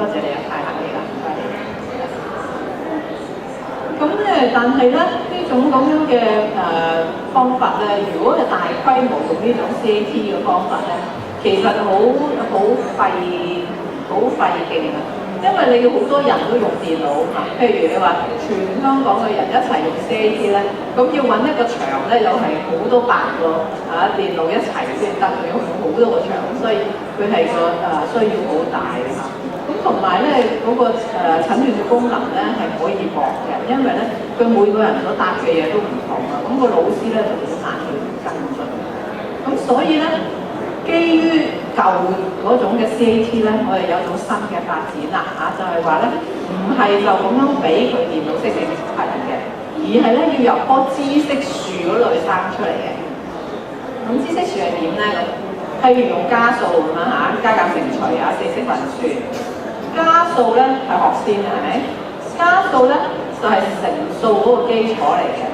多謝你啊，太客氣啦，唔該你。咁咧，但係咧呢種咁樣嘅方法咧，如果係大規模用呢種 CAT 嘅方法咧，其實好費勁啊！因為你要好多人都用電腦啊，譬如你話全香港嘅人一齊用 CAT 咧，咁要揾一個場咧，又係好多百個電腦一齊先得，要用好多個場，所以佢係個需要好大嘅嚇。咁同埋咧嗰個診斷嘅功能咧係可以薄嘅，因為咧佢每個人所答嘅嘢都唔同啊，咁個老師咧就好難去跟進。咁所以咧，基於舊嗰種嘅 CAT 咧，我哋有種新嘅發展啦嚇，就係話咧唔係就咁樣俾佢電腦識別係嘅，而係咧要由棵知識樹嗰度生出嚟嘅。咁知識樹係點咧？咁譬如用加數咁樣嚇，加減乘除啊，四式運算。加數咧係學先嘅，係咪？加數咧就係乘數嗰個基礎嚟嘅，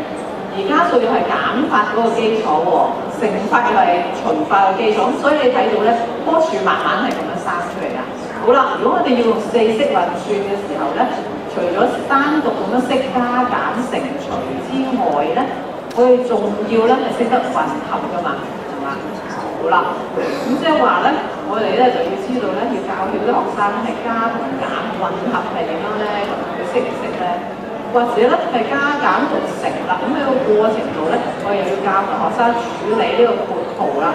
而加數又係減法嗰個基礎喎，乘法又係除法嘅基礎，所以你睇到咧棵樹慢慢係咁樣生出嚟㗎。好啦，如果我哋要用四式運算嘅時候咧，除咗單獨咁樣識加減乘除之外咧，我哋仲要咧係識得混合㗎嘛，係嘛？好啦，咁即係話咧，我哋咧就要知道咧，要教曉啲學生係加同減混合係點樣咧，佢識唔識咧？或者咧係加減同乘啦，咁喺個過程度咧，我哋又要教學生處理呢個括號啦。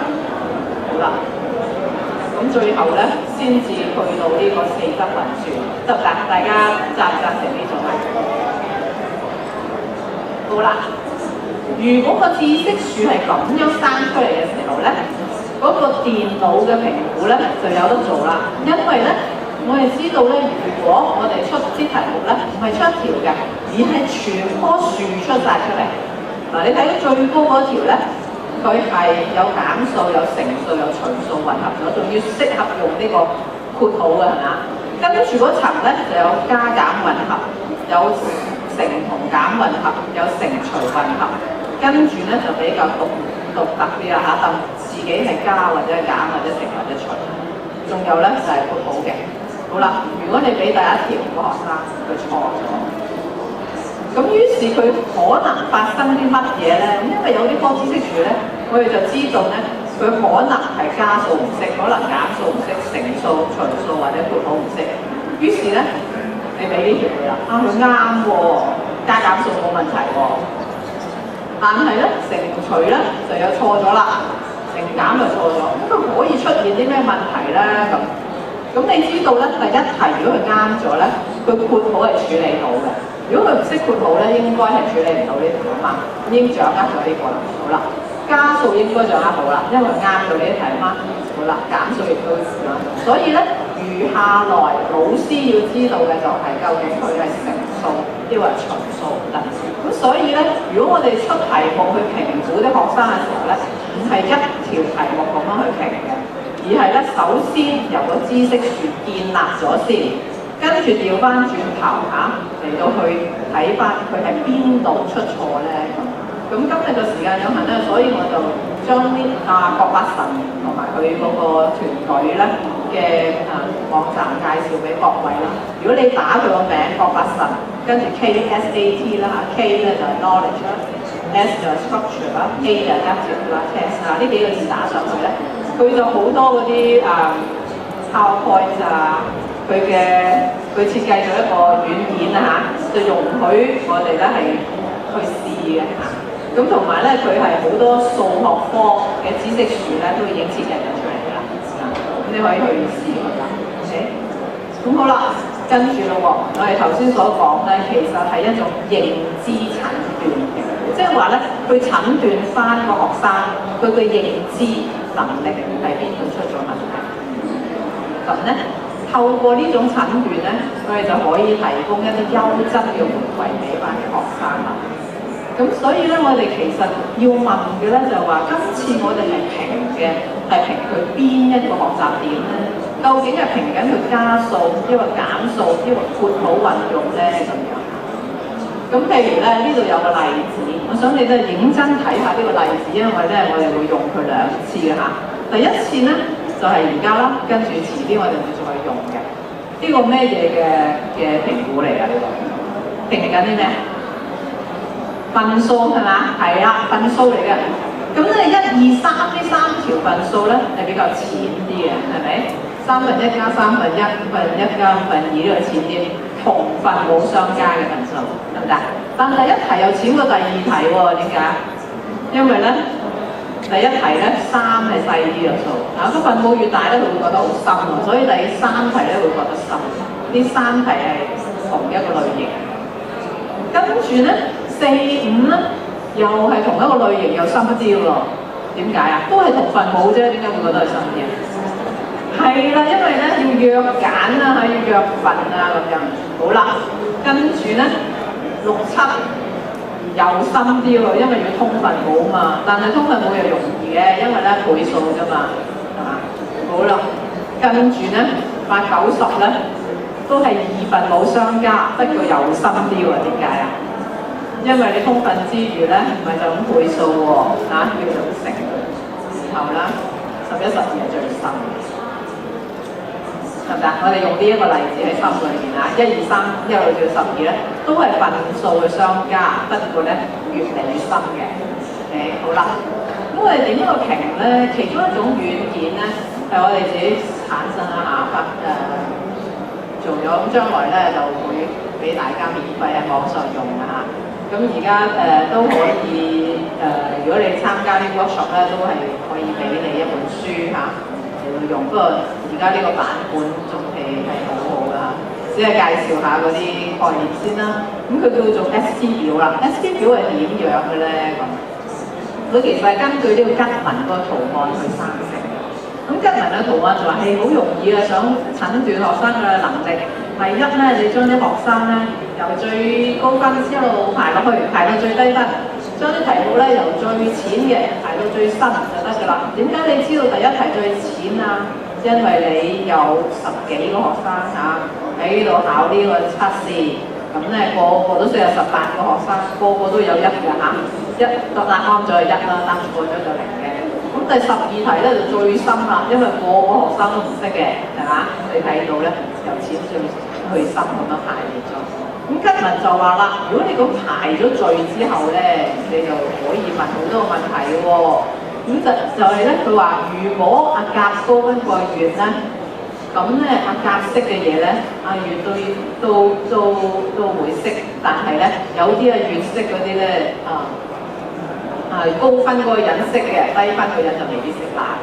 好啦，咁最後咧先至去到呢個四則運算，得唔得？大家贊唔贊成呢種啊？好啦，如果個知識樹係咁樣生出嚟嘅時候咧，嗰個電腦嘅評估咧就有得做啦，因為咧我哋知道咧，如果我哋出啲題目咧，唔係出一條嘅，而係全棵樹出晒出嚟。嗱，你睇到最高嗰條咧，佢係有減數、有乘數、有除數混合咗，仲要適合用呢個括號嘅係嘛？跟住嗰層咧就有加減混合，有乘同減混合，有乘除混合，跟住咧就比較獨特啲啦嚇，當自己係加或者減或者乘或者除，仲有咧就係括號嘅。好啦，如果你俾第一條個學生佢錯咗，咁於是佢可能發生啲乜嘢咧？因為有啲科知識樹咧，我哋就知道咧，佢可能係加數唔識，可能減數唔識，乘數、除數或者括號唔識。於是咧，你俾呢條佢啦，佢啱喎，加減數冇問題喎。但係咧，乘除咧就有錯咗啦，乘減就錯咗，咁佢可以出現啲咩問題咧？咁你知道咧，第一題如果佢啱咗咧，佢括號係處理到嘅；如果佢唔識括號咧，應該係處理唔到呢條啊嘛，已經掌握咗呢個啦。好啦，加數應該掌握到啦，因為啱咗呢一題啊嘛。好啦，減數亦都啱，所以咧，餘下來老師要知道嘅就係究竟佢係乘數抑或除數啦。咁所以咧，如果我哋出題目去評估啲學生嘅時候咧，唔係一條題目咁樣去評嘅。而係咧，首先由個知識樹建立咗先，跟住調翻轉頭嚟到去睇翻佢係邊度出錯咧。咁今日個時間有限咧，所以我就將啲郭百神同埋佢嗰個團隊咧嘅網站介紹俾各位啦。如果你打佢個名郭百神，跟住 KSAT 啦嚇 ，K 咧就係 knowledge 啦 ，S 就係 structure 啦 ，A 就係 adaptive 啦 ，test 呢幾個字打上去咧。佢就好多嗰啲PowerPoint 佢設計咗一個軟件就容許我哋咧係去試嘅咁同埋咧佢係好多數學科嘅知識樹咧都已經設計咗出嚟㗎啦，咁你可以去試佢啦 ，OK？ 咁好啦，跟住咯喎，我哋頭先所講咧，其實係一種認知診斷嘅，即係話咧去診斷翻個學生佢嘅認知能力喺邊度出咗問題？咁咧，透過呢種診斷咧，我哋就可以提供一啲優質嘅回饋俾翻啲學生啦。咁所以咧，我哋其實要問嘅咧就係話，今次我哋係評嘅係評佢邊一個學習點咧？究竟係評緊佢加數，抑或減數，抑或括號運用咧咁樣？咁譬如咧，呢度有個例子，我想你都認真睇下呢個例子，因為咧我哋會用佢兩次嘅嚇。第一次咧就係而家啦，跟住遲啲我哋會再用嘅。呢呢個咩嘢嘅評估嚟㗎？呢個評緊啲咩？分數係嘛？係啊，分數嚟嘅。咁咧1、2、3呢3條分數咧係比較淺啲嘅，係咪？1/3加1/3，1/5加2呢個淺啲，同分冇相加嘅分數，得唔得？但第一題又淺過第二題喎，點解？因為咧第一題咧3係細啲嘅數，個分母越大咧，佢會覺得好深喎，所以第3題咧會覺得深。呢3題係同一個類型，跟住咧4、5咧。又係同一個類型，又深啲喎。點解啊？都係同分母啫，點解會覺得係深啲啊？係啦，因為咧要約揀啦，要約份啊咁樣。好啦，跟住咧6、7又深啲喎，因為要通分母嘛。但係通分母又容易嘅，因為咧倍數啫嘛，係嘛？好啦，跟住咧8、9、10咧都係2分母相加，不過又深啲喎。點解啊？因為你通分之餘咧，唔係就咁倍數喎，要咁乘，然後啦11、12係最深，係咪啊？我哋用呢一個例子喺心裏面啊，1、2、3一路到12咧，都係分數嘅相加，不過咧越嚟越深嘅。OK， 好啦，咁我哋點樣去評咧？其中一種軟件咧，係我哋自己產生下做咗，咁將來咧就會俾大家免費喺網上用啊。咁而家都可以如果你參加啲 workshop 咧，都係可以俾你一本書嚟到用。不過而家呢個版本仲係好好㗎，只係介紹下嗰啲概念先啦。咁佢叫做 ST 表啦。ST 表係點樣嘅咧？佢其實係根據呢個吉文個圖案去生成嘅。咁吉文嘅圖案就話係好容易嘅，想診斷學生嘅能力。第一咧，你將啲學生咧由最高分一路排落去，排到最低分，將啲題目咧由最淺嘅排到最深就得㗎啦。點解你知道第一題最淺啊？因為你有10幾個學生喺呢度考呢個測試，咁咧個個都需要18個學生，個個都有1嘅一個答啱咗係1啦，答錯咗就0嘅。咁第12題咧就最深啦，因為個個學生都唔識嘅，係嘛？你睇到咧由淺去深咁樣排列咗。咁吉文就話啦，如果你咁排咗序之後咧，你就可以問好多個問題喎。咁就係咧，佢話如果阿甲高分過乙咧，咁咧阿甲識嘅嘢咧，阿乙都會識，但係咧有啲阿乙識嗰啲咧高分嗰個人識嘅，低分嗰個人就未必識啦。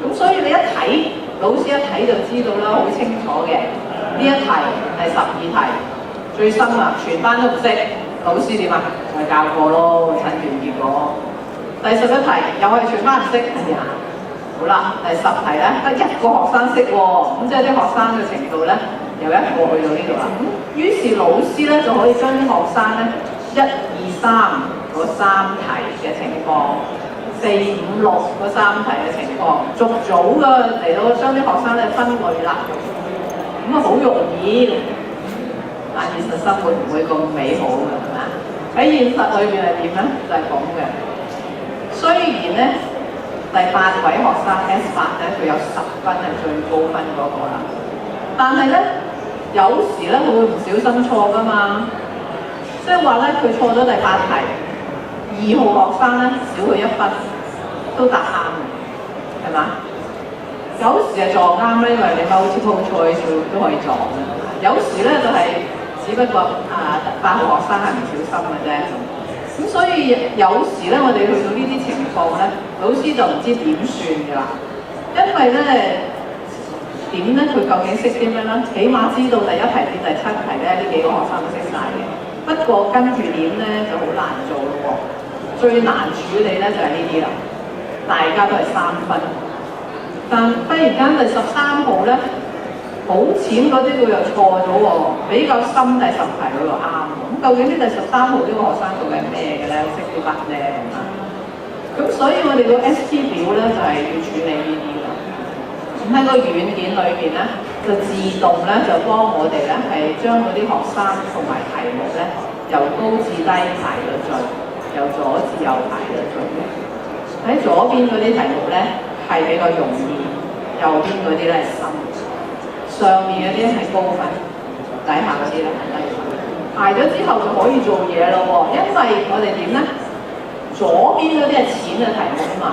咁所以你一睇，老師一睇就知道啦，好清楚嘅。呢一題係12題，最深啊，全班都唔識，老師點啊？咪教過咯，診斷結果。第11題又係全班唔識，好啦，第10題咧得1個學生識喎，咁即係啲學生嘅程度咧由1個去到呢度啦。咁於是老師咧就可以將啲學生咧1、2、3嗰3題嘅情況，4、5、6嗰3題嘅情況，逐組嘅嚟到將啲學生咧分類啦。咁好容易，但現實生活唔會咁美好嘅，係嘛？喺現實裏邊係點咧？就係咁嘅。雖然咧第8位學生 S8咧，佢有10分係最高分嗰個啦，但係咧有時咧佢會唔小心錯㗎嘛，即係話咧佢錯咗第8題，2號學生咧少佢1分都答啱嘅，係嘛？有時係撞啱咧，因為你 multiple choice 都可以撞嘅。有時咧就係只不過8號學生係唔小心嘅啫。咁所以有時咧，我哋去到呢啲情況咧，老師就唔知點算㗎啦。因為咧點咧，佢究竟識啲咩咧？起碼知道第1題至第7題咧，呢幾個學生都識晒嘅。不過跟住點咧就好難做咯喎。最難處理咧就係呢啲啦，大家都係3分。但忽然間第13號咧，好淺嗰啲佢又錯咗喎，比較深第10題佢又啱喎。咁究竟呢第13號呢個學生做緊咩嘅咧？識啲乜咧咁啊？咁所以我哋個 ST 表咧就係要處理呢啲啦。咁喺個軟件裏邊咧，就自動咧就幫我哋咧係將嗰啲學生同埋題目咧由高至低排咗序，由左至右排咗序嘅。喺左邊嗰啲題目咧係比較容易，右邊嗰啲咧係深。上面嗰啲係高分，底下嗰啲咧係低分。排咗之後就可以做嘢咯喎，因為我哋點咧？左邊嗰啲係淺嘅題目啊嘛，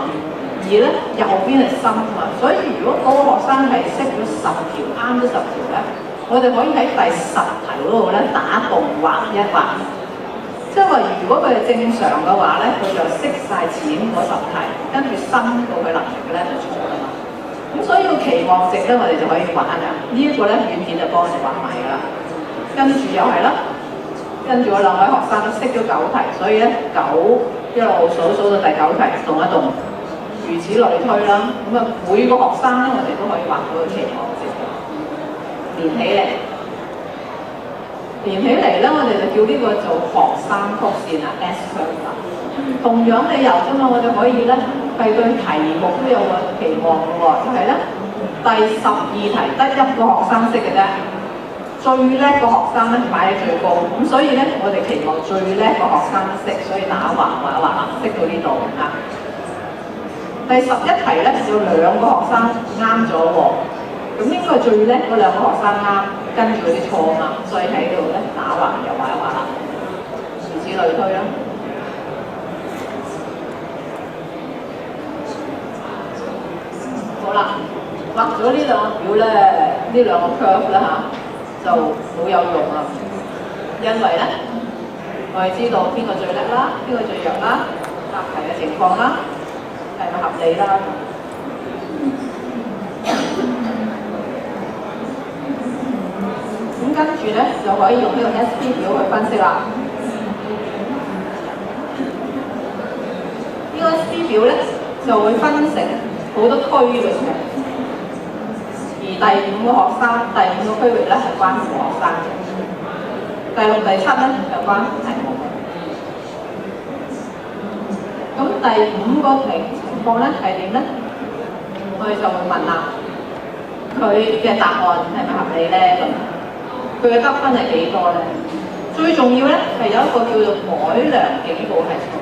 而咧右邊係深啊嘛，所以如果嗰個學生係識咗10條，啱咗10條咧，我哋可以喺第10題嗰度咧打動畫一畫。即係話，如果佢係正常嘅話咧，佢就識晒淺嗰10題，跟住深到佢能力嘅咧就錯啦嘛。咁所以個期望值咧，我哋就可以玩㗎。呢一個咧軟件就幫我哋畫埋㗎啦。跟住又係啦，跟住我2位學生都識咗9題，所以咧9一路數到第9題，動一動，如此類推啦。咁啊，每個學生咧，我哋都可以畫到個期望值，連起嚟。連起嚟咧，我哋就叫呢個做學生曲線啊 ，S curve 啦。同樣理由啫嘛，我哋可以咧係對題目都有個期望嘅喎，就係咧第12題得1個學生識嘅啫，最叻個學生咧擺喺最高，咁所以咧我哋期望最叻個學生識，所以打橫畫一畫啦，識到呢度啊。第11題咧有2個學生啱咗喎。咁應該係最叻嗰2個學生啱，跟住嗰啲錯啊嘛，所以喺度咧打橫又畫一畫啦，如此類推啦。好啦，畫咗呢2個表咧，呢2個 curve 咧就好有用啦，因為咧我哋知道邊個最叻啦，邊個最弱啦，答題嘅情況啦，係咪合理啦？咁跟住咧就可以用呢個 SP 表去分析啦。呢個 SP 表咧就會分成好多區域嘅，而第5個學生，第5個區域咧係關乎學生嘅，第6、第7咧就關乎題目嘅。咁第5個情況咧係點咧？我哋就會問啦，佢嘅答案係咪合理咧？咁佢嘅得分係幾多咧？最重要咧係有一個叫做改良警告係數。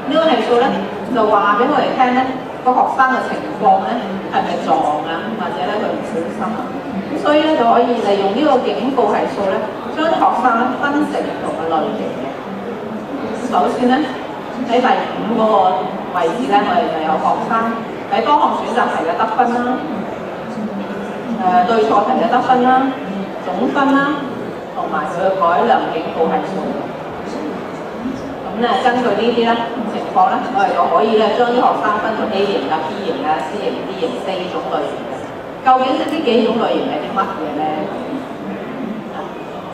呢個係數咧就話俾我哋聽咧，個學生嘅情況咧係咪撞啊，或者咧佢唔小心啊。咁所以咧就可以利用呢個警告係數咧，將啲學生咧分成唔同嘅類型嘅。首先咧喺第5個位置咧，我哋就有學生喺多項選擇題嘅得分啦。對錯題嘅得分啦、總分啦，同埋佢嘅改良警告係數。咁咧根據呢啲咧情況咧，我哋就可以咧將啲學生分做 A 型啊、B 型啊、C 型、D 型4種類型嘅。究竟呢幾種類型係啲乜嘢咧？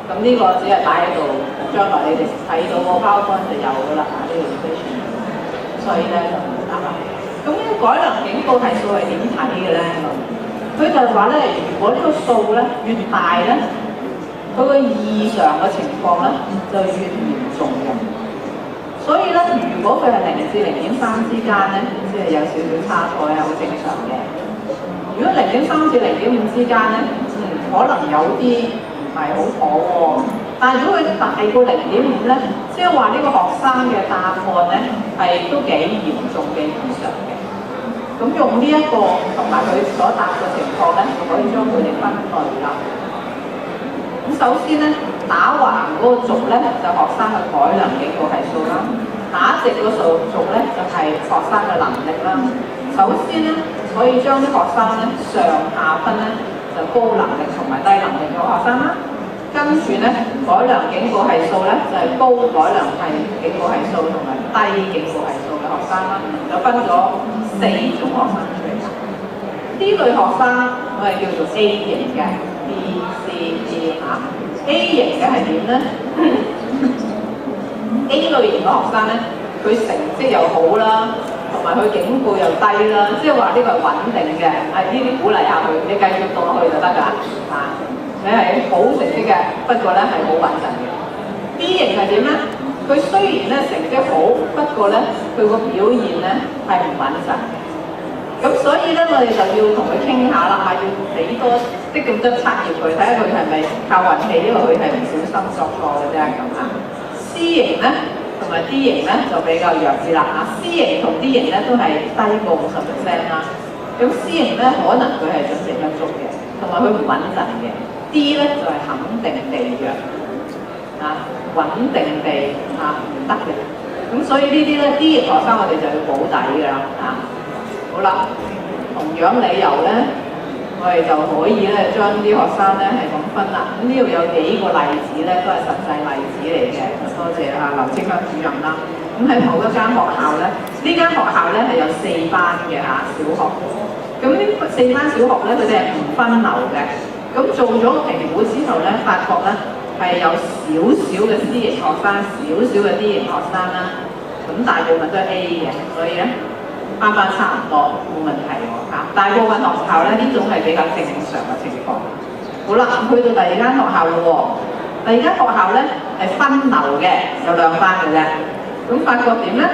咁呢個只係擺喺度，將來你哋睇到個 PowerPoint 就有㗎啦。呢個 description，所以咧就唔好答啦。咁呢個改良警告係數係點睇嘅咧？佢就係話咧，如果呢個數咧越大咧，佢個異常嘅情況咧就越嚴重嘅。所以咧，如果佢係0至0.3之間咧，即係有少少差錯咧，好正常嘅。如果0.3至0.5之間咧，可能有啲唔係好妥喎。但係如果佢大過0.5咧，即係話呢個學生嘅答案咧係都幾嚴重嘅異常嘅。咁用呢一個同埋佢所答嘅情況咧，就可以將佢哋分類啦。咁首先咧，打橫嗰個軸咧就學生嘅改良警告係數啦，打直個數軸咧就係學生嘅能力啦。首先咧，可以將啲學生咧上下分咧就高能力同埋低能力嘅學生啦。跟住咧，改良警告係數咧就係高改良警告係數同埋低警告係數嘅學生啦，就分咗4種學生出嚟。呢類學生我哋叫做 A 型嘅 B、C、D 啊。A 型嘅係點咧？A 類型嘅學生咧，佢成績又好啦，同埋佢警告又低啦，即係話呢個係穩定嘅。呢啲鼓勵下佢，你繼續讀落去就得㗎。你係好成績嘅，不過咧係好穩陣嘅。B 型係點咧？佢雖然咧成績好，不過咧佢個表現咧係唔穩陣嘅。咁所以咧，我哋就要同佢傾下啦，要俾多啲咁多測驗佢，睇下佢係咪靠運氣，因為佢係唔小心作錯嘅啫咁啊。C 型咧同埋 D 型咧就比較弱啲啦。C 型同 D 型咧都係低過50% 啦。咁 C 型咧可能佢係準備不足嘅。同埋佢唔穩陣嘅。D 咧就係肯定地弱穩定地唔得嘅。咁所以呢啲咧 D 型學生我哋就要保底㗎啦好啦，同樣理由咧，我哋就可以咧將啲學生咧係咁分啦。咁呢度有幾個例子咧，都係實際例子嚟嘅。多謝劉清香主任啦。咁喺某一間學校咧，呢間學校咧係有4班嘅小學。咁呢4班小學咧，佢哋係唔分流嘅。咁做咗評估之後咧，發覺咧係有少少嘅 C 型學生，少少嘅 D 型學生啦。咁大部分都係 A 嘅，所以咧班差唔多冇問題喎。大部分學校咧呢種係比較正常嘅情況。好啦，去到第二間學校咯喎。第二間學校咧係分流嘅，有2班嘅啫。咁發覺點咧？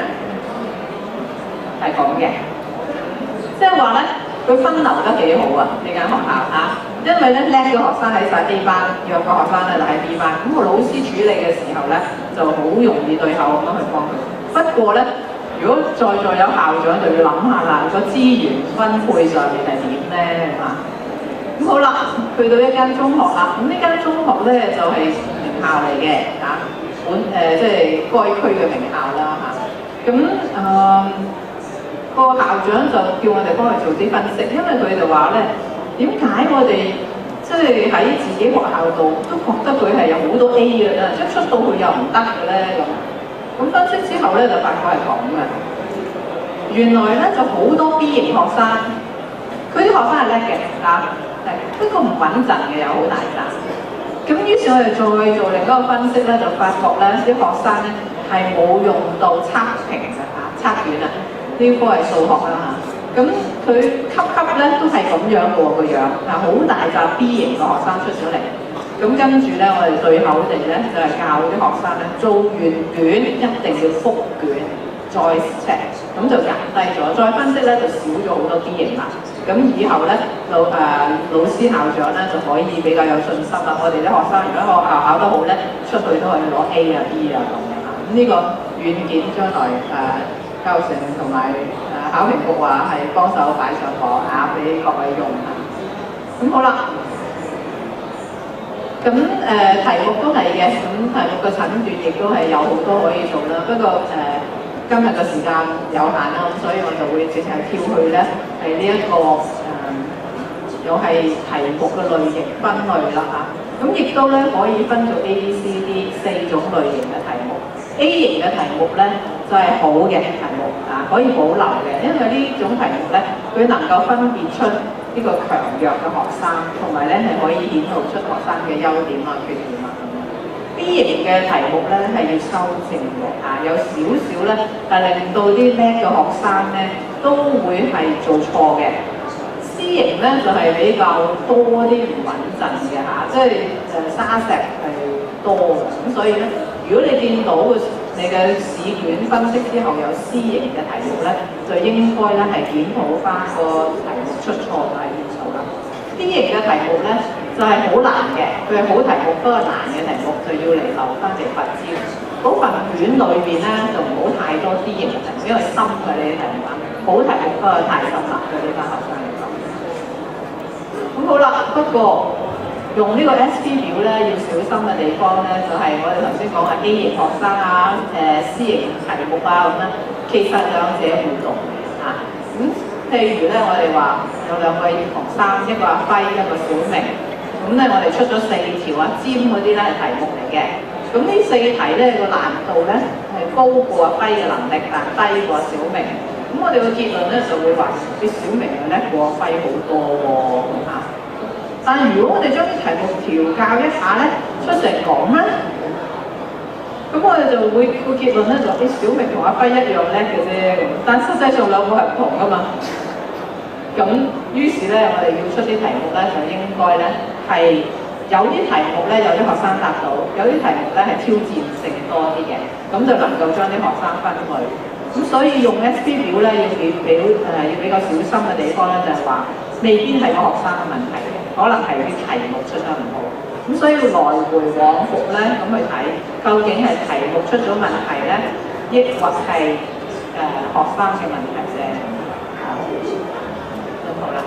係咁嘅，即係話咧，佢分流得幾好啊！呢間學校因為咧叻嘅學生喺晒 A 班，弱嘅學生咧就喺 B 班。咁個老師處理嘅時候咧，就好容易對口咁樣去幫佢。不過咧，如果在座有校長就要諗下啦，個資源分配上面係點咧咁好啦，去到一間中學啦。咁呢間中學咧就係名校嚟嘅即係該區嘅名校啦個校長就叫我哋幫佢做啲分析，因為佢就話咧，點解我哋即係喺自己學校度都覺得佢係有好多 A 嘅啦，即係出到去又唔得嘅咧咁分析之後咧就發覺係咁嘅，原來咧就好多 B 型學生，佢啲學生係叻嘅不過唔穩陣嘅有好大扎。咁於是我哋再做另一個分析咧，就發覺咧啲學生咧係冇用到測評嘅測卷呢科係數學啦咁佢級咧都係咁樣嘅喎個樣好大扎 B 型嘅學生出咗嚟。咁跟住咧，我哋對口地咧就係教啲學生咧做完卷一定要覆卷再 check， 咁就減低咗。再分析咧就少咗好多 D 型啦。咁以後咧老師校長咧就可以比較有信心啦。我哋啲學生如果學校考得好咧，出去都可以攞 A 啊 B 啊咁樣咁呢個軟件將來教成同埋考評局話係幫手擺上網俾各位用咁好啦。咁題目都係嘅，咁題目嘅診斷亦都係有好多可以做啦。不過今日嘅時間有限啦，咁所以我就會直情跳去咧係呢一個又係題目嘅類型分類啦咁亦都咧可以分做 A、B、C、D 4種類型嘅題目。A 型嘅題目咧就係好嘅題目可以保留嘅，因為呢種題目咧佢能夠分別出呢個強弱嘅學生，同埋咧係可以顯露出學生嘅優點缺點咁樣。B 型嘅題目咧係要修正嘅有少少咧係令到啲叻嘅學生咧都會係做錯嘅。C 型咧就係比較多啲唔穩陣嘅即係沙石係多嘅，咁所以咧如果你見到你嘅試卷分析之後有 C 型嘅題目咧，就應該咧係檢討翻個題目出錯就係邊度啦。D 型嘅題目咧就係好難嘅，佢係好題目不過難嘅題目就要嚟留翻嚟罰招。嗰份卷裏邊咧就唔好太多 D 型嘅題目，因為深嘅呢啲題目好題目不過太深啦，對呢班學生嚟講。咁好啦，不過用呢個 SP 表咧要小心嘅地方咧，就係、是、我哋頭先講嘅 A 型學生C 型題目咁樣，其實兩者互動咁譬如咧，我哋話有2位學生，一個阿輝，一個小明，咁咧我哋出咗4條尖嗰啲咧係題目嚟嘅。咁呢4題咧個難度咧係高過阿輝嘅能力，但低過小明。咁我哋個結論咧就會話啲小明係叻過阿輝好多喎但係如果我哋將啲題目調校一下咧，出成咁咧，咁我哋就會個結論咧就啲小明同阿輝一樣叻嘅啫，但實際上2個係唔同噶嘛。咁於是咧，我哋要出啲題目咧，就應該咧係有啲題目咧有啲學生答到，有啲題目咧係挑戰性多啲嘅，咁就能夠將啲學生分類。咁所以用 SP 表咧要比較小心嘅地方咧，就係話未必係個學生嘅問題嘅，可能係啲題目出得唔好。咁所以要來回往復咧咁去睇，究竟係題目出咗問題咧，抑或係學生嘅問題啫。咁好啦，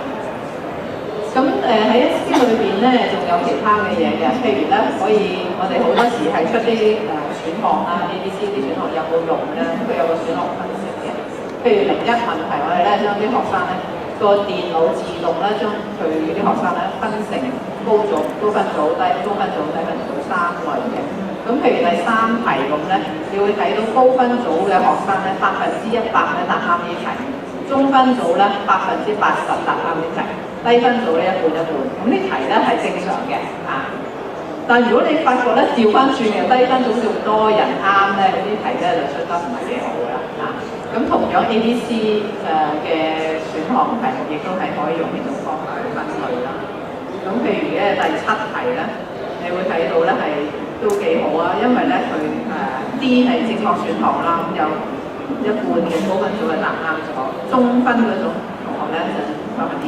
咁喺 SP 裏邊咧，仲有其他嘅嘢嘅，譬如咧，可以我哋好多時係出啲選項啦，A、B、C 啲選項有冇用咧？佢有個選項分析嘅。譬如01問題，我哋咧將啲學生咧個電腦自動咧將佢啲學生咧分成高組、高分組、低分組、低分組3類嘅。咁譬如第3題咁咧，你會睇到高分組嘅學生咧100%咧答啱呢題，中分組咧80%答啱呢題。低分組咧一半一半，咁呢題咧係正常嘅啊。但如果你發覺咧調翻轉嘅低分組仲多人啱咧，咁啲題咧就出得唔係幾好㗎啦啊。咁同樣 A、B、C 嘅選項題目亦都係可以用呢種方法去分類啦。咁譬如咧第7題咧，你會睇到咧係都幾好啊，因為咧佢D 係正確選項啦，咁有一半嘅高分組係答啱咗，中分嗰種同學咧就20%。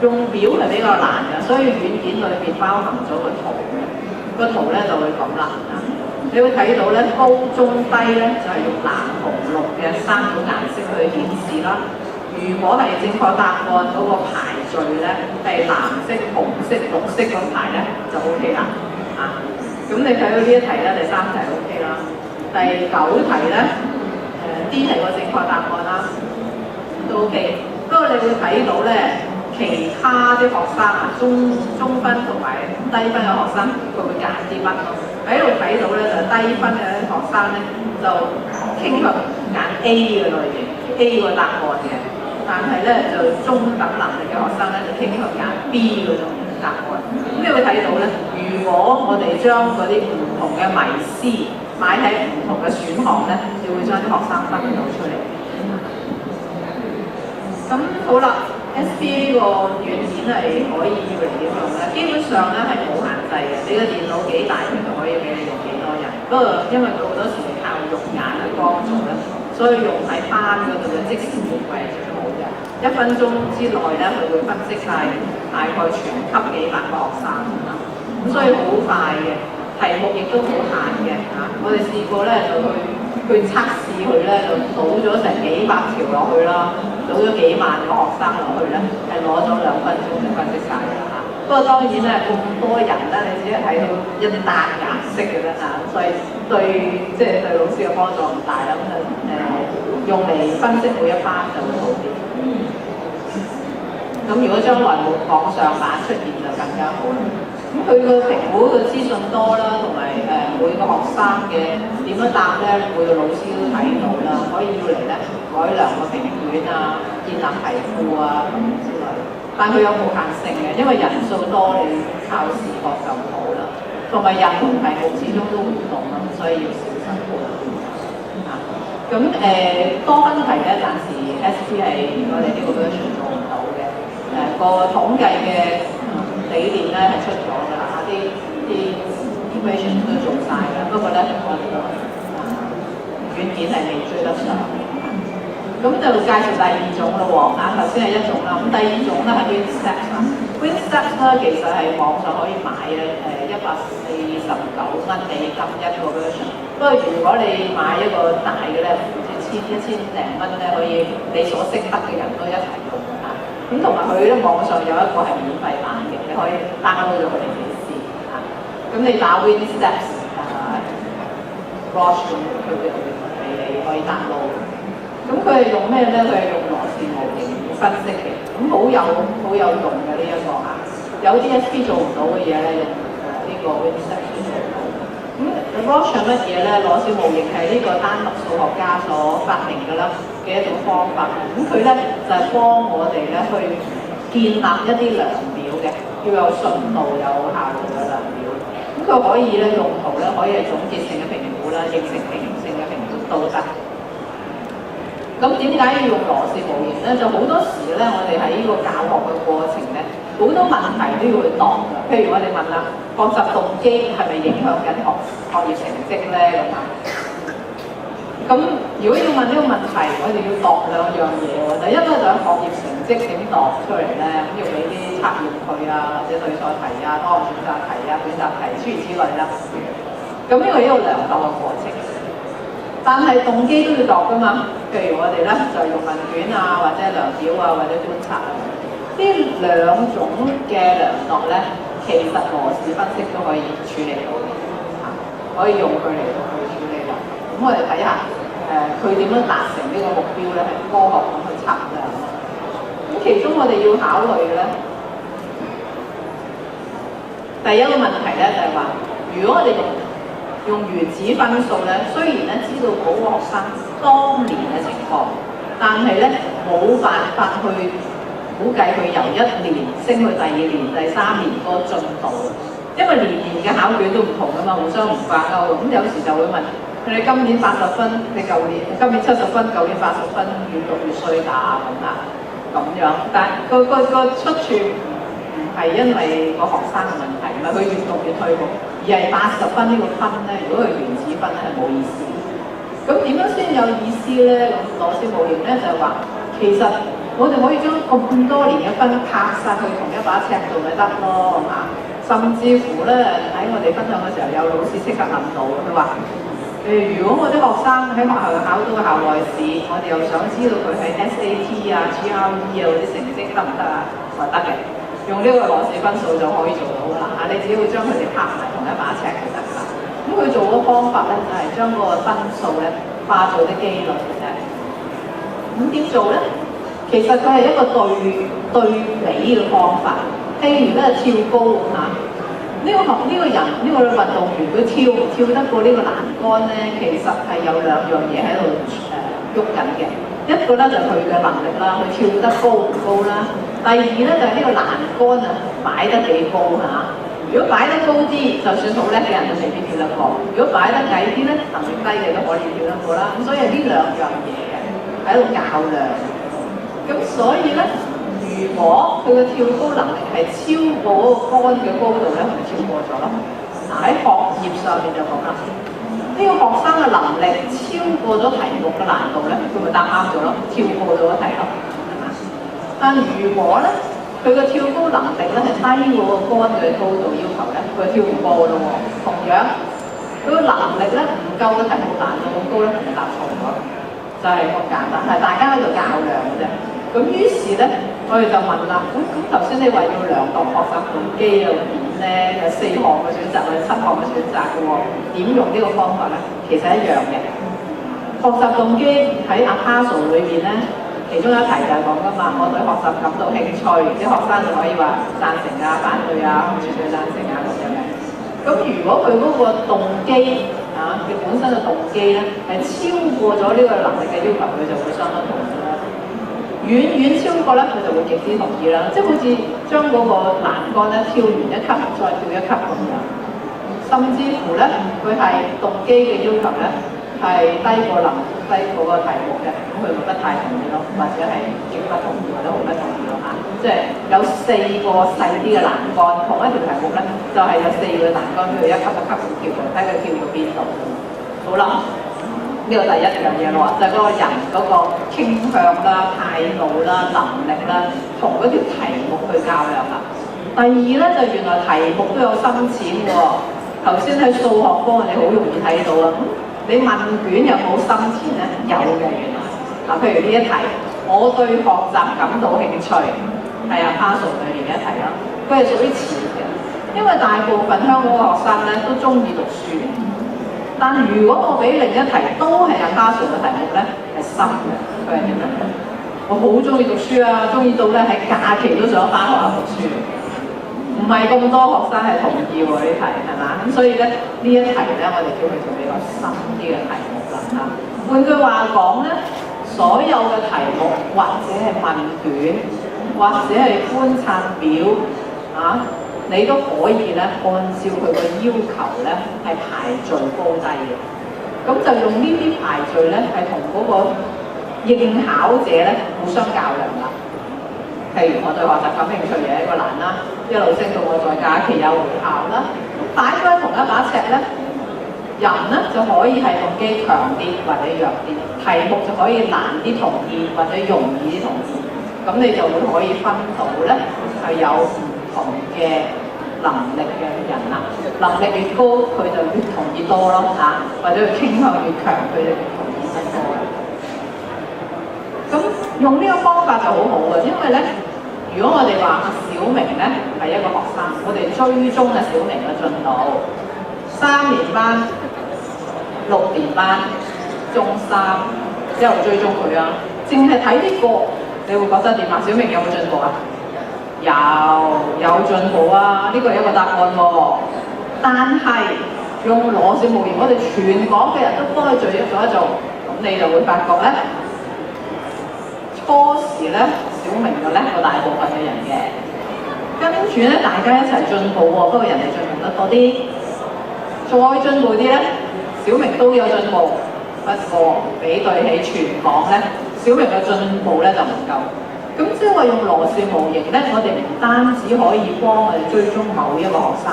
用表係比較難嘅，所以軟件裏邊包含咗個圖嘅，個圖咧就會咁啦。你會睇到咧高、中、低咧就係用藍、紅、綠嘅3種顏色去顯示啦。如果係正確答案嗰個排序咧係藍色、紅色、綠色嗰排咧就 OK 啦。啊，咁你睇到呢一題咧，第3題 OK 啦。第9題咧D 係個正確答案啦，都 OK。不過你會睇到咧。其他啲學生啊，中分同埋低分嘅學生，佢會揀啲乜咯？喺度睇到咧，就低分嘅學生咧，就傾向揀 A 嘅類型，A 個答案嘅。但係咧，就中等能力嘅學生咧，就傾向揀 B 嗰種答案。咁你會睇到咧，如果我哋將嗰啲唔同嘅迷思擺喺唔同嘅選項咧，就會將啲學生分到出嚟。咁好啦。SPA 呢個軟件係可以要嚟點用咧？基本上咧係冇限制嘅，你個電腦幾大佢就可以俾你用幾多人。不過因為佢好多時係靠肉眼去幫助咧，所以用喺班嗰度嘅即時回饋係最好嘅。1分鐘之內咧，佢會分析晒大概全級幾百個學生啦。咁所以好快嘅，題目亦都好限嘅嚇。我哋試過咧就去測試佢咧，就倒咗成幾百條落去啦。倒咗幾萬個學生落去咧，係攞咗2分鐘就分析晒㗎啦嚇。不過當然咧，咁多人咧，你只係睇到一笪顏色嘅啫嚇，所以對老師嘅幫助唔大啦。咁就用嚟分析每一班就會好啲。咁如果將來冇網上版出現就更加好啦。咁佢個評估嘅資訊多啦，同埋每個學生嘅點樣答咧，每個老師都睇到啦，可以要嚟咧改良個評卷啊、建立題庫啊咁之類。但佢有無限性嘅，因為人數多，你靠視覺就唔好啦。同埋人同題目始終都互動啦，所以要小心啊。咁多分題咧，暫時 SP 係我哋呢個 version 做唔到嘅。個統計嘅理念咧係出咗㗎啦，啲 equation 都做晒啦。不過咧，我哋個軟件係未追得上。咁就介紹第2種咯喎，頭先係1種啦，咁第2種咧係 WinSteps 啦。WinSteps 咧其實係網上可以買嘅，149蚊美金一個 version。不過如果你買一個大嘅咧，唔知1000零蚊咧，可以你所識得嘅人都一齊用嚇。咁同埋佢咧網上有一個係免費版嘅，你可以 download 咗佢哋嚟試嚇。咁你打 WinSteps Roche 咁，佢會俾你可以 download。咁佢係用咩咧？佢係用羅氏模型分析嘅，咁好有用嘅呢一個嚇。有啲 SP 做唔到嘅嘢咧，用呢個 WinSteps 做到。咁 Roche 係乜嘢咧？羅氏模型係呢個丹麥數學家所發明嘅啦嘅一種方法。咁佢咧就係幫我哋咧去建立一啲量表嘅，要有順度、有效度嘅量表。咁佢可以咧用途咧可以係總結性嘅評估啦，形成平衡性嘅評估都得。咁點解要用羅氏模型咧？就好多時咧，我哋喺呢個教學嘅過程咧，好多問題都要去度㗎。譬如我哋問啦，學習動機係咪影響緊學業成績咧？咁如果要問呢個問題，我哋要度2樣嘢喎。第一咧就係學業成績點度出嚟咧？咁要俾啲測驗佢啊，或者對錯題啊、多項選擇題啊、選擇題諸如此類啦。咁呢個係一個量度嘅過程。但係動機都要度㗎嘛，譬如我哋咧就用問卷啊，或者量表啊，或者觀察啊。呢兩種嘅量度咧，其實羅氏分析都可以處理到嘅，可以用佢嚟到去處理啦。咁我哋睇下佢點樣達成呢個目標咧，係科學咁去測量。咁其中我哋要考慮嘅咧，第一個問題咧就係話，如果我哋用原子分數咧，雖然咧知道嗰個學生當年嘅情況，但係咧冇辦法去估計佢由1年升去第2年、第3年個進度，因為年年嘅考卷都唔同噶嘛，互相唔掛鈎。咁有時就會問佢哋今年80分，你舊年今年70分，舊年80分，越讀越衰打咁樣。但個出處唔係因為個學生嘅問題，唔係佢越讀越退步，而係80分呢個分咧，如果佢原子分咧係冇意思。咁點樣先有意思咧？咁羅氏模型咧就係話，其實我哋可以將咁多年嘅分拍晒去同一把尺度咪得咯，係嘛？甚至乎咧喺我哋分享嘅時候，有老師即刻諗到，佢話如果我啲學生喺學校考到校內試，我哋又想知道佢係 SAT 啊、GRE 啊嗰啲成績得唔得啊？話得嘅，用呢個羅氏分數就可以做到㗎啦嚇！你只要將佢哋拍埋同一把尺就得㗎啦。咁佢做嘅方法咧就係將嗰個分數咧化做啲機率嘅啫。咁點做咧？其實佢係一個對比嘅方法。譬如咧跳高嚇，呢個人呢個運動員佢跳得過呢個欄杆咧，其實係有2樣嘢喺度喐緊嘅。一個咧就係佢嘅能力啦，佢跳得高唔高啦。第二咧就係呢個欄杆啊擺得幾高嚇。如果擺得高啲，就算好叻嘅人都未必跳得過；如果擺得矮啲咧，能力低嘅都可以跳得過啦。咁所以係呢2樣嘢嘅喺度較量。咁所以咧，如果佢嘅跳高能力係超過嗰個杆嘅高度咧，佢咪跳過咗咯。嗱喺學業上面就咁啦，呢個學生嘅能力超過咗題目嘅難度咧，佢咪答啱咗咯，跳過咗個題咯，係嘛？但如果咧，佢嘅跳高能力咧係低過個杆嘅高度要求咧，佢跳唔過咯喎。同樣，佢個能力咧唔夠個題目難度咁高咧，佢咪答錯咗，就係咁簡單，係大家喺度較量嘅啫。咁於是咧，我哋就問啦，咁頭先你話要量度學習動機又點咧？有4項嘅選擇或者7項嘅選擇嘅喎，點用呢個方法咧？其實一樣嘅。學習動機喺阿卡數裏邊咧，其中一題就係講噶嘛，我對學習感到興趣，啲學生就可以話贊成啊、反對啊、絕對贊成啊咁樣嘅。咁如果佢嗰個動機佢本身嘅動機咧係超過咗呢個能力嘅要求，佢就會相當同意啦。遠遠超過咧，佢就會極之同意啦。即係好似將嗰個欄杆咧跳完1級，再跳1級咁樣。甚至乎咧，佢係動機嘅要求咧係低過個題目嘅，咁佢會不太同意咯，或者係極不同意或者好不同意咯嚇。即係有4個細啲嘅欄杆，同一條題目咧就係有4個欄杆，佢1級1級咁跳，睇佢跳到邊度。好啦。呢個第一樣嘢咯，就係嗰個人嗰個傾向啦、態度啦、能力啦，同嗰條題目去較量啦。第二咧就原來題目都有深淺喎。頭先喺數學科我哋好容易睇到啊。你問卷有冇深淺咧？有嘅原來。嗱，譬如呢一題，我對學習感到興趣，係阿卡數裏面嘅一題啦。佢係屬於淺嘅，因為大部分香港嘅學生咧都中意讀書。但如果我俾另一題都係阿卡數嘅題目咧，係深嘅，佢係點樣？我好中意讀書啊，中意到咧喺假期都想翻學校讀書。唔係咁多學生係同意喎呢題，係嘛？咁所以咧呢一題咧，我哋叫佢做比較深啲嘅題目啦嚇。換句話講咧，所有嘅題目或者係問卷，或者係觀察表你都可以咧，按照佢嘅要求咧，係排序高低嘅。咁就用呢啲排序咧，係同嗰個應考者咧互相較量啦。譬如我對學習感興趣嘅一個欄啦，一路升到我在假期有回校啦。咁擺翻同一把尺咧，人咧就可以係動機強啲或者弱啲，題目就可以難啲同意或者容易啲同意。咁你就會可以分到咧係有唔同嘅能力嘅人啦，能力越高佢就越同意多咯嚇，或者佢傾向越強佢就越同意得多啦。咁用呢個方法就好好嘅，因為咧如果我哋話小明咧係一個學生，我哋追蹤嘅小明嘅進度，3年班、6年班、中3之後追蹤佢啊，淨係睇呢個，你會覺得點啊？小明有冇進步啊？有進步啊！呢個係一個答案喎。但係用羅氏模型，我哋全港嘅人都幫佢做一做，咁你就會發覺咧，初時咧小明就叻過大部分嘅人嘅，跟住咧大家一齊進步喎，不過人哋進步得多啲，再進步啲咧，小明都有進步，不過比對起全港咧，小明嘅進步咧就唔夠。咁即係話用羅氏模型咧，我哋唔單止可以幫我哋追蹤某一個學生，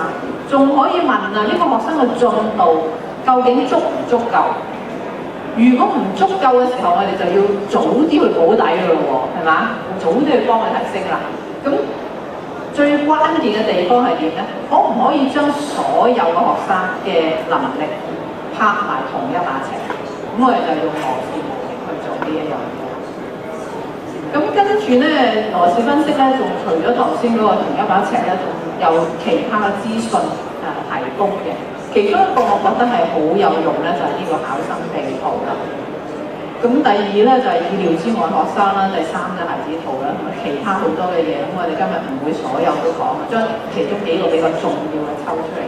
仲可以問啊呢個學生嘅進度究竟足唔足夠？如果唔足夠嘅時候，我哋就要早啲去補底㗎咯喎，係嘛？早啲去幫佢提升啦。咁最關鍵嘅地方係點咧？可唔可以將所有嘅學生嘅能力拍埋同一把尺？咁我哋就用羅氏模型去做呢一樣嘢。咁跟住咧，羅氏分析咧，仲除咗頭先嗰個同一把尺咧，仲有其他嘅資訊提供嘅。其中一個我覺得係好有用咧，就係呢個考生地圖啦。咁第二咧就係意料之外學生啦，第三就係孩子圖啦，同埋其他好多嘅嘢。咁我哋今日唔會所有都講，將其中幾個比較重要嘅抽出嚟。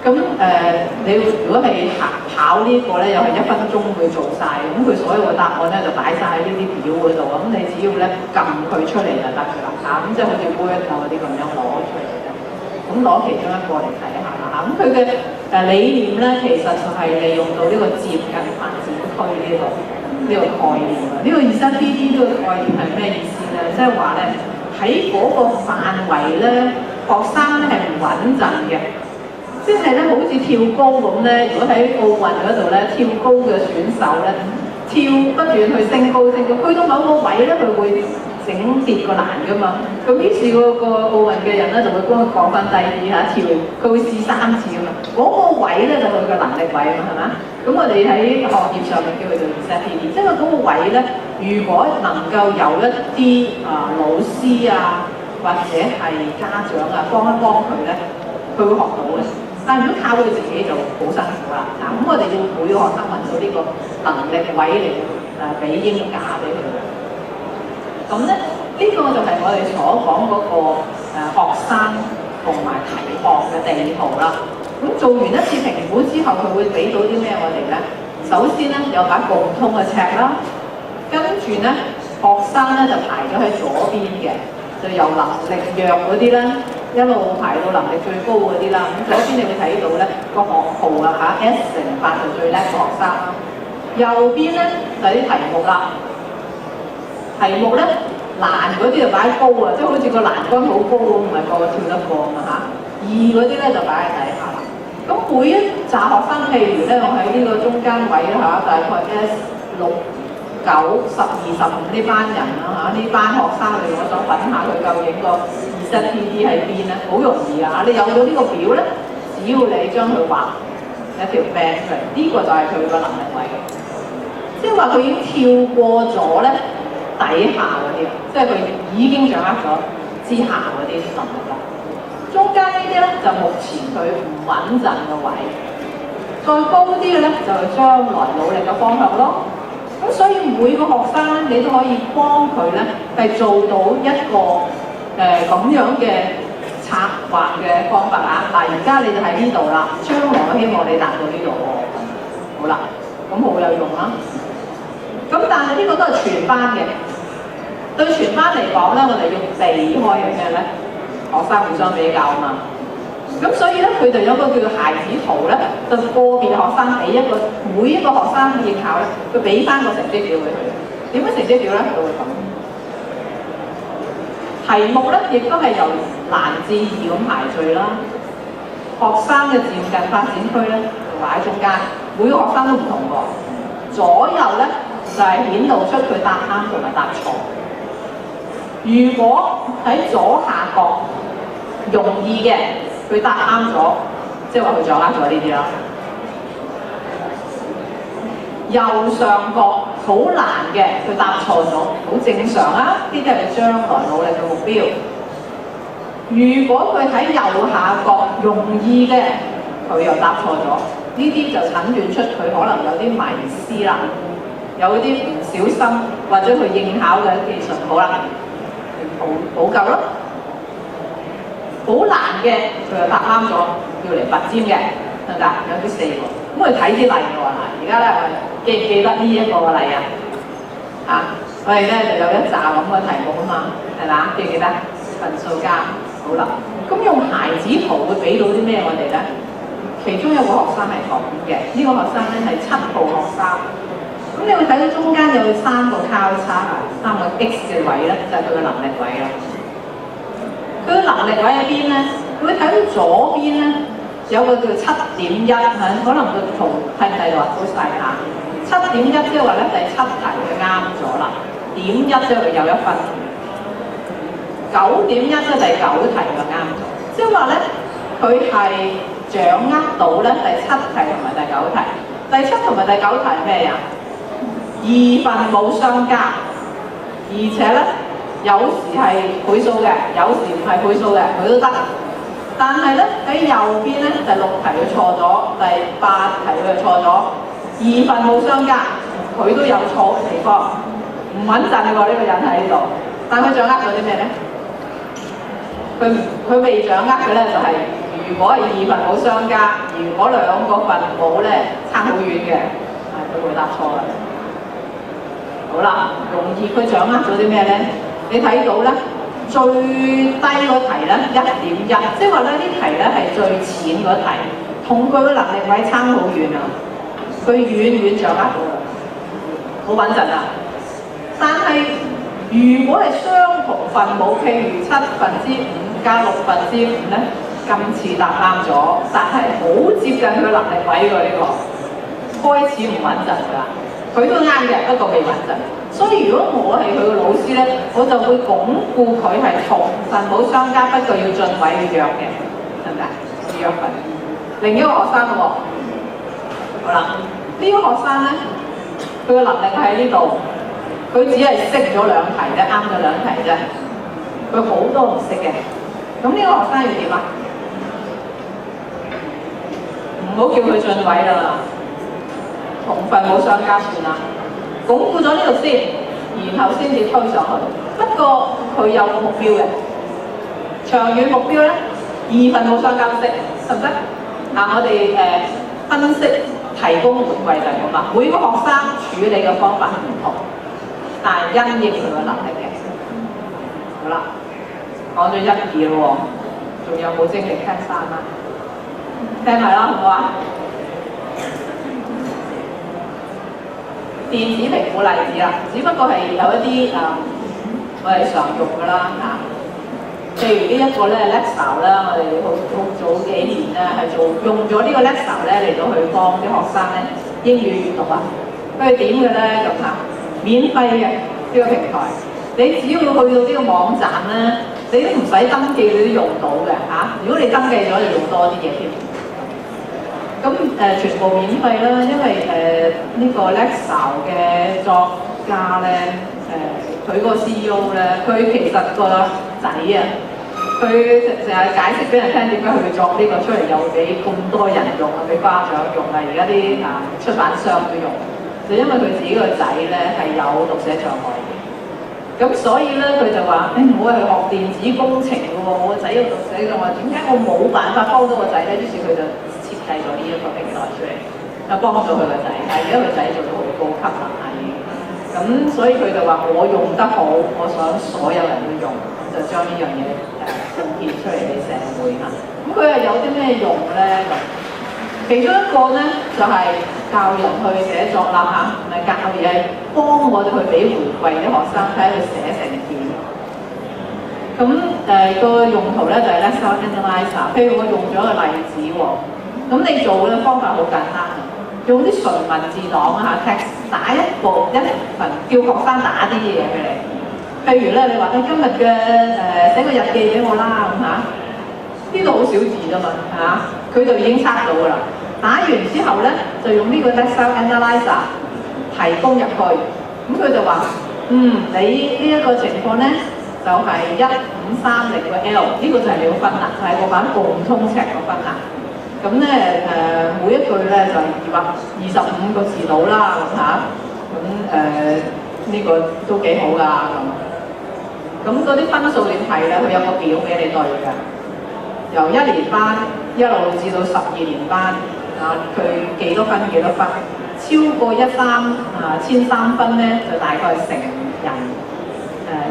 咁你如果係考呢個咧，又係1分鐘會做晒，咁佢所有嘅答案咧就擺晒喺呢啲表嗰度，咁你只要咧撳佢出嚟就得㗎啦嚇，咁即係好似 Word 嗰啲咁樣攞出嚟嘅，咁攞其中一個嚟睇下啦嚇，咁佢嘅理念咧其實就係利用到呢個接近發展區呢個概念啊，呢個ZPD呢個概念係咩意思咧？即係話咧喺嗰個範圍咧，學生咧係唔穩陣嘅。即係咧，好似跳高咁咧。如果喺奧運嗰度咧，跳高嘅選手咧，跳不斷去升高，去到某個位咧，佢會整跌個欄噶嘛。咁於是個奧運嘅人咧就會幫佢降翻低啲嚇跳，佢會試3次噶嘛。嗰個位咧就佢嘅能力位啊嘛，係嘛？咁我哋喺學業上面叫佢做 ZPD，即係嗰個位咧，如果能夠有一啲老師啊或者係家長啊幫一幫佢咧，佢會學到嘅。但係如果靠佢自己就好辛苦啦。咁我哋要每個學生揾到呢個能力位嚟俾應價俾佢。咁咧呢個就係我哋所講嗰個學生同埋題項嘅地圖啦。咁做完一次評估之後，佢會俾到啲咩我哋咧？首先咧有把共通嘅尺啦，跟住咧學生咧就排咗喺左邊嘅，就由能力弱嗰啲咧。一路排到能力最高嗰啲啦，咁左邊你會睇到咧個學號啊嚇 S乘8就最叻嘅學生啦。右邊咧就係啲題目啦，題目咧欄嗰啲就擺高啊，即係好似個欄杆好高咁，唔係個個跳得過啊嚇。2嗰啲咧就擺喺底下啦。咁每一紮學生，譬如咧我喺呢個中間位啦嚇，大概 S6、9、12、15呢班人啦嚇，呢班學生嚟，我想揾下佢究竟個ZPD 喺邊咧？好容易啊！你有咗呢個表咧，只要你將佢畫一條 band 出嚟，呢個就係佢個能力位。即係話佢已經跳過咗咧底下嗰啲，即係佢已經掌握咗之下嗰啲能力啦。中間呢啲咧就目前佢唔穩陣嘅位，再高啲嘅咧就係將來努力嘅方向咯。咁所以每個學生咧，你都可以幫佢咧係做到一個咁樣嘅策劃嘅方法啊！嗱，而家你就喺呢度啦，將來我希望你達到呢度喎。好啦，咁好有用啦。咁但係呢個都係全班嘅，對全班嚟講咧，我哋要避開嘅咩咧？學生互相比較啊嘛。咁所以咧，佢哋有個叫做孩子圖咧，就個別學生俾每一個學生嘅應考咧，佢俾翻個成績表俾佢。點樣成績表咧？佢會咁。題目咧，亦都係由難至易咁排序啦。學生嘅漸近發展區咧，就擺喺中間，每個學生都唔同喎。左右咧就係顯露出佢答啱同埋答錯。如果喺左下角容易嘅，佢答啱咗，即係話佢掌握咗呢啲啦。右上角好難嘅，佢答錯咗，好正常啊！呢啲係佢將來努力嘅目標。如果佢喺右下角容易嘅，佢又答錯咗，呢啲就診斷出佢可能有啲迷思啦，有啲唔小心或者佢應考嘅技術好啦，補救咯。好難嘅佢又答啱咗，要嚟拔尖嘅，得唔得？有啲4個，咁我哋睇啲例嘅喎。而家咧，我哋記唔記得呢一個嘅例啊？我哋咧就有一紮咁嘅題目啊嘛，係嘛？記唔記得？分數加好啦。咁用孩子圖會俾到啲咩我哋咧？其中有個學生係咁嘅，呢個學生咧係7號學生。咁你會睇到中間有3個交叉啊，3個 X 嘅位咧，就係佢嘅能力位啦。佢嘅能力位喺邊咧？你會睇到左邊咧有個叫7.1，可能個圖睇唔睇到啊？好細嚇，7.1即係話咧第7題佢啱咗啦，0.1即係佢有1分，9.1即係第9題佢啱咗，即係話咧佢係掌握到咧第7題同埋第9題。第7同埋第9題係咩呀？2分冇相加，而且咧有時係倍數嘅，有時唔係倍數嘅，佢都得。但係咧喺右邊咧第6題佢錯咗，第8題佢就錯咗，2分冇相加，佢都有錯嘅地方，唔穩陣喎呢個人喺呢度。但佢掌握咗啲咩咧？佢未掌握嘅咧就係、如果係2分冇相加，如果2個分母咧差好遠嘅，佢會答錯啦。好啦，容易佢掌握咗啲咩咧？你睇到咧最低嗰題咧1.1，即係話咧呢題咧係最淺嗰題，同佢嘅能力位差好遠啊！佢遠掌握到啦，好穩陣啊！但係如果係相同分母，譬如5/7加5/6咧，今次答啱咗，但係好接近佢能力位喎呢個，開始唔穩陣㗎啦。佢都啱嘅，不過未穩陣。所以如果我係佢嘅老師咧，我就會鞏固佢係同分母相加，不過要進位要約嘅，得唔得？要約分。另一個學生喎，好啦，呢個學生咧，佢嘅能力喺呢度，佢只係識咗2題啫，啱咗2題啫，佢好多唔識嘅。咁呢個學生要點啊？唔好叫佢進位啦。同分母相加算啦，鞏固咗呢度先，然後先至推上去。不過佢有個目標嘅，長遠目標咧，2分母相加式，得唔得？我哋分析提供門櫃就係咁啦。每個學生處理嘅方法唔同，但係因應佢嘅能力嘅。好啦，講咗1、2咯喎，仲有冇精力聽3啊？聽埋啦，好唔好啊？電子評估例子啦，只不過係有一啲我哋常用㗎啦譬如呢一個咧 Lexile 啦，我哋好早幾年咧係用咗呢個 Lexile 咧嚟到去幫啲學生咧英語閱讀啊。佢係點嘅咧咁免費嘅呢個平台，你只要去到呢個網站咧，你都唔使登記，你都用到嘅如果你登記咗，就用多啲嘢添。咁全部免費啦，因為呢個 Lexile 嘅作家咧，佢個 CEO 咧，佢其實個仔佢成日解釋俾人聽點解佢會作呢個出嚟，又俾咁多人用俾家長用而家啲出版商都用，就因為佢自己個仔咧係有讀寫障礙嘅，咁所以咧佢就話：我係學電子工程嘅喎，我個仔有讀寫障礙，點解我冇辦法幫到個仔咧？於是佢就計咗呢一個平台出嚟，就幫咗佢個仔。但係而家佢仔做到好高級啦，咁所以佢就話：我用得好，我想所有人都用，就將呢樣嘢貢獻出嚟俾社會嚇。咁佢係有啲咩用咧？咁其中一個咧就係教人去寫作啦唔係教嘢，係幫我哋去俾回饋啲學生睇佢寫成點。咁個用途咧就係 Lexile Analyzer。譬如我用咗個例子喎。咁你做嘅方法好簡單，用啲純文字檔text 打一份，叫學生打啲嘢俾你。譬如咧，你話今日嘅寫個日記俾我啦呢度好少字啫嘛佢就已經測到㗎啦。打完之後咧，就用呢個 Lexile Analyzer 提供入去。咁佢就話：你呢一個情況咧，就係1530個 L， 呢個就係你個分啦，就係個版共通尺個分啦。咁咧每一句咧就225個字到啦，咁嚇。呢個都幾好㗎咁。咁嗰啲分數點睇咧？佢有個表俾你對嘅，由1年班一路至到12年班佢幾多分幾多分，超過1003分咧，就大概成人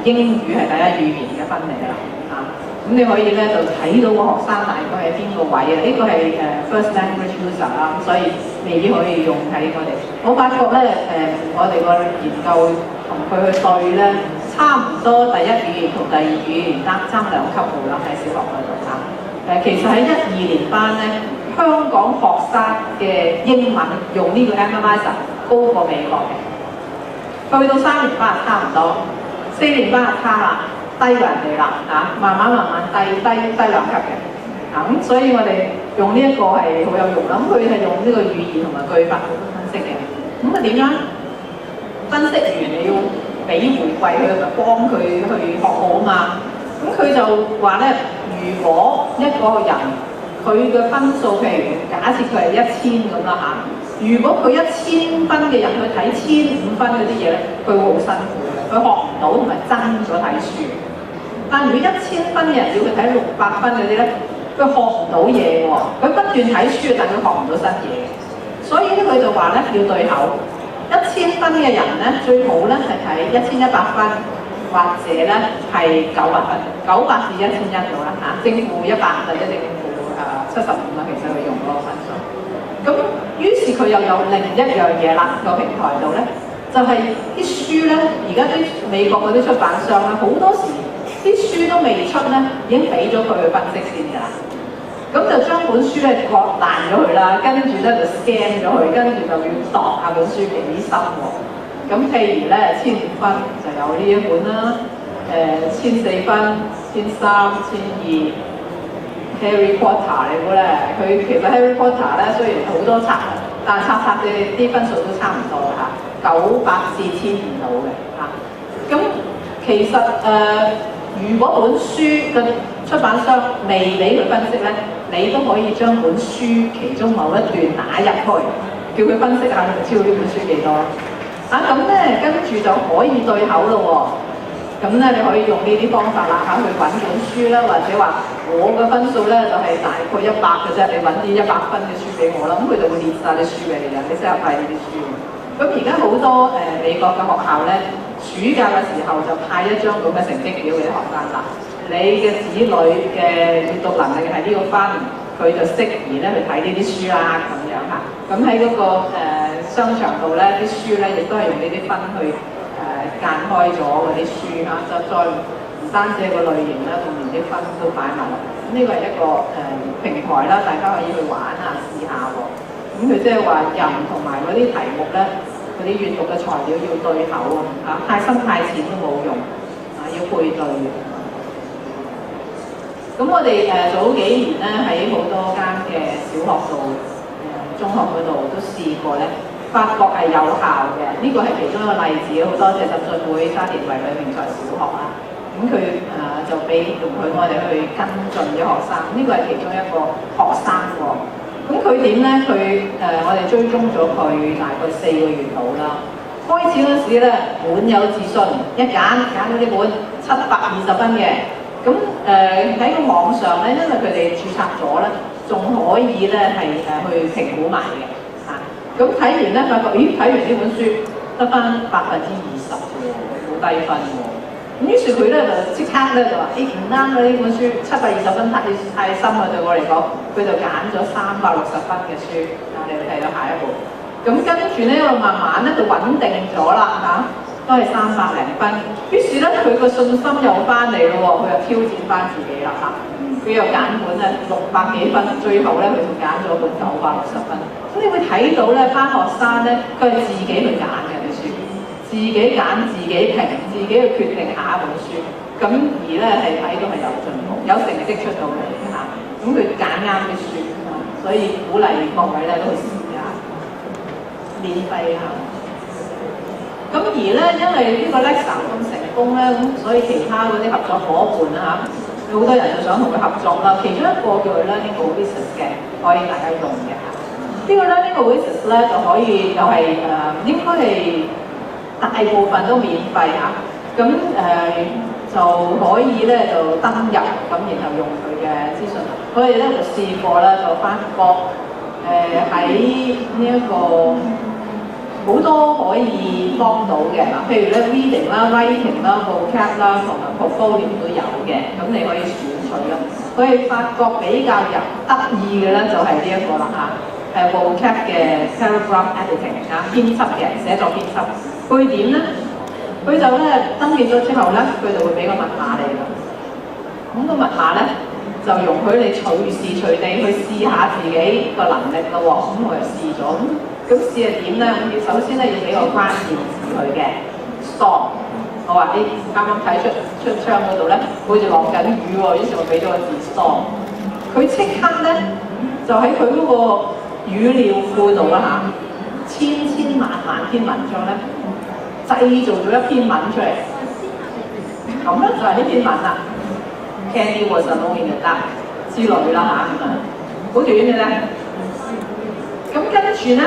英語係第一語言嘅分嚟啦咁你可以咧就睇到個學生大概喺邊個位啊？呢個係first language user 啦，所以未必可以用喺我哋。我發覺咧我哋個研究同佢去對咧，差唔多第一語言同第二語言爭2級度啦，喺小學嗰度其實喺1、2年班咧，香港學生嘅英文用呢個 analyzer 高過美國嘅，去到3年班差唔多，4年班就差啦，低過人哋啦慢慢低2級嘅咁所以我哋用呢一個係好有用啦。咁佢係用呢個語言同埋句法去分析嘅。咁點樣分析完你要俾回饋佢，咪幫佢去學好啊嘛。咁佢就話咧，如果一個人佢嘅分數，譬如假設佢係1000咁啦如果佢1000分嘅人去睇1500分嗰啲嘢咧，佢會好辛苦嘅，佢學唔到同埋爭咗睇書。但如果1000分嘅人要佢睇600分嗰啲咧，佢學唔到嘢喎，佢不斷睇書，但佢學唔到新嘢。所以咧，佢就話咧要對口，1000分嘅人咧最好咧係睇1100分，或者咧係900分，900至1100度啦正負100或者正負75啦，其實佢用嗰個分數。咁於是佢又有另一樣嘢啦，個平台度咧就係啲書咧，而家啲美國嗰啲出版商咧好多時啲書都未出咧，已經俾咗佢去分析先㗎啦。咁就將本書咧割爛咗佢啦，跟住咧就 scan 咗佢，跟住就要度下本書幾深喎。咁譬如咧1500分就有呢一本啦，1400分、1300、1200 Harry Potter 你估咧，佢其實 Harry Potter 咧雖然好多冊，但係冊啲分數都差唔多900至1500到嘅咁其實如果本書嘅出版商未俾佢分析咧，你都可以將本書其中某一段打入去，叫佢分析下佢知道呢本書幾多咁咧跟住就可以對口咯喎。咁咧你可以用呢啲方法啦去揾本書啦，或者話我嘅分數咧就係大概100嘅啫，你揾啲100分嘅書俾我啦，咁佢就會列晒啲書俾你你適合睇呢啲書。咁而家好多美國嘅學校咧，暑假嘅時候就派一張咁嘅成績表俾啲學生啦。你嘅子女嘅閱讀能力係呢個分，佢就適宜咧去睇呢啲書啦咁樣咁喺嗰個商場度咧，啲書咧亦都係用呢啲分去間開咗嗰啲書就再唔單止係個類型啦，同連啲分都擺埋落。咁呢個係一個平台啦，大家可以去玩下試下喎。咁佢即係話人同埋嗰啲題目咧，嗰啲閱讀嘅材料要對口太深太淺都冇用要配對嘅。咁我哋早幾年咧喺好多間嘅小學度、中學嗰度都試過咧，發覺係有效嘅。呢個係其中一個例子，好多謝浸信會沙田圍女明才小學啦。咁佢就俾容許我哋去跟進啲學生，呢個係其中一個學生喎。咁佢點咧？我哋追蹤咗佢大概4個月到啦。開始嗰時咧滿有自信，一揀到呢本720分嘅。咁喺個網上咧，因為佢哋註冊咗咧，仲可以咧係去評估埋嘅咁睇完咧，發覺睇完呢本書得翻20%喎，好低分喎。咁於是佢咧就即刻咧就話：唔啱啦！呢本書720分太深啦，對我嚟講，佢就揀咗360分嘅書你哋睇到下一步。咁跟住咧，慢慢咧就穩定咗啦都係300零分。於是咧，佢個信心又翻嚟咯喎，佢又挑戰翻自己啦佢又揀本600幾分，最後咧佢就揀咗本960分。咁你會睇到咧，班學生咧，佢係自己去揀嘅啲書，自己揀、自己評、自己去決定下一本書。咁而咧係睇到係有進步，有成績出到嚟咁佢揀啱啲書所以鼓勵各位咧都去試下，免費咁而咧，因為呢個 Lexa 咁成功咧，咁所以其他嗰啲合作伙伴啦嚇，好多人就想同佢合作啦。其中一個叫佢 Learning Oasis 嘅，可以大家用嘅嚇。呢個 Learning Oasis 咧就可以又係應該係大部分都免費嚇。咁就可以咧就登入咁，然後用佢嘅資訊。我哋咧就試過啦，就發覺喺呢一個好多可以幫到嘅嗱，譬如咧 reading 啦、writing 啦、vocab 啦同埋 portfolio 都有嘅，咁你可以選取啦。我哋發覺比較得意嘅咧就係呢一個啦嚇，係 vocab 嘅 paragraph editing 啊，編輯嘅寫作編輯。佢點咧？佢就咧登記咗之後咧，佢就會俾個密碼你㗎。咁個密碼咧就容許你隨時隨地去試下自己個能力咯喎。咁我就試咗，咁試係點咧？咁首先咧要俾個關鍵字佢嘅 storm。我話你啱啱睇出窗嗰度咧，好似落緊雨喎，於是我俾咗個字 storm。佢即刻咧就喺佢嗰個語料庫度啦嚇，千萬篇文章咧。製造咗一篇文出嚟，咁咧就係呢篇文啦。Candy was alone in the dark之類啦嚇，好短嘅咧。咁跟住咧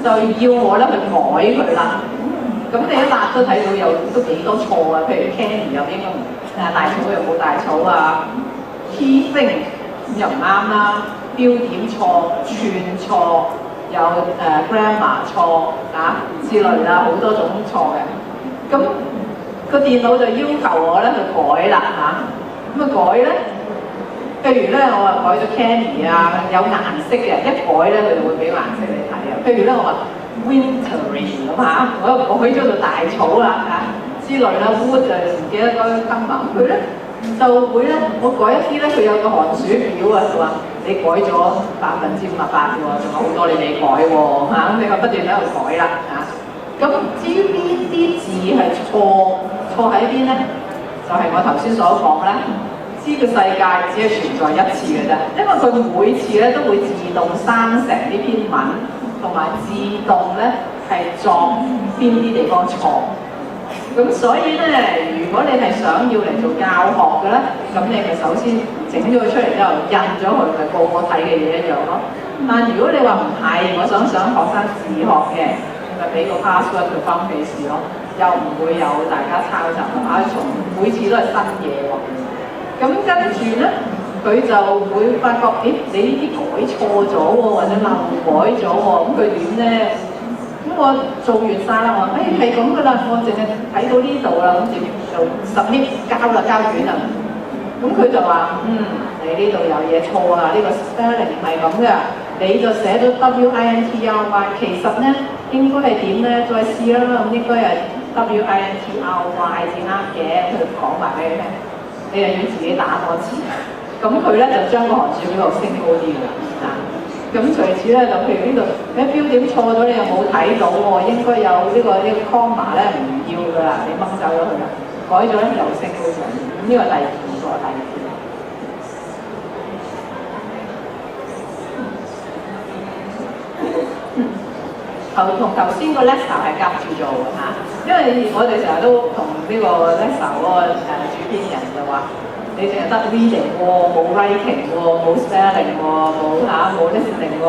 就要我咧去改佢啦。咁你一揦都睇到有都幾多錯啊，譬如 Candy 又應該唔大草又冇大草啊 ，key thing 又唔啱啦，標點錯、串錯。有grammar 錯之類啦，好多種錯嘅。咁個電腦就要求我咧去改啦嚇。咁改咧，譬如咧我話改咗 candy 啊，有顏色嘅，一改咧佢就會俾個顏色你睇啊。譬如咧我話 wintry 咁嚇，我又改咗做大草啦之類啦 ，wood 就唔記得嗰個 comma，佢咧就會咧我改一啲咧，佢有個寒暑表啊，就話。你改咗58%喎，仲有好多你未改喎嚇，咁你就不斷喺度改啦嚇。咁至於邊啲字係錯喺邊咧？就係我頭先所講咧，知個世界只係存在一次嘅啫，因為佢每次咧都會自動生成呢篇文，同埋自動咧係作邊啲地方錯。咁所以咧，如果你係想要嚟做教學嘅咧，咁你咪首先整咗佢出嚟之後印咗佢，咪個個睇嘅嘢一樣咯。但如果你話唔係，我想學生自學嘅，你咪俾個 password 佢翻屋企試咯，又唔會有大家抄襲啊！從每次都係新嘢喎。咁跟住咧，佢就會發覺，咦，你呢啲改錯咗喎，或者漏改咗喎，咁佢點咧？咁我做完晒啦，我話係咁噶啦，我淨係睇到呢度啦，咁就submit交卷啦。咁佢就話你呢度有嘢錯啊，呢個 spelling 唔係咁嘅，你就寫咗 wintry， 其實咧應該係點咧？再試啦，咁應該係 wintry 至啱嘅，佢講埋俾你聽，你又要自己打多次。咁佢咧就將個寒暑表度升高啲㗎啦。咁隨此咧就譬如呢度標點錯咗，你又冇睇到喎，應該有呢個 comma 咧唔要㗎啦，你掹走咗佢啦，改咗咧又升高咗。咁呢個第二個例子。同頭先個 Lexa 係夾住做嘅嚇，因為我哋成日都同呢個 Lexa 嗰個主編人就話。你淨係得 reading 喎，冇 writing 喎，冇 spelling 喎，冇listening 喎。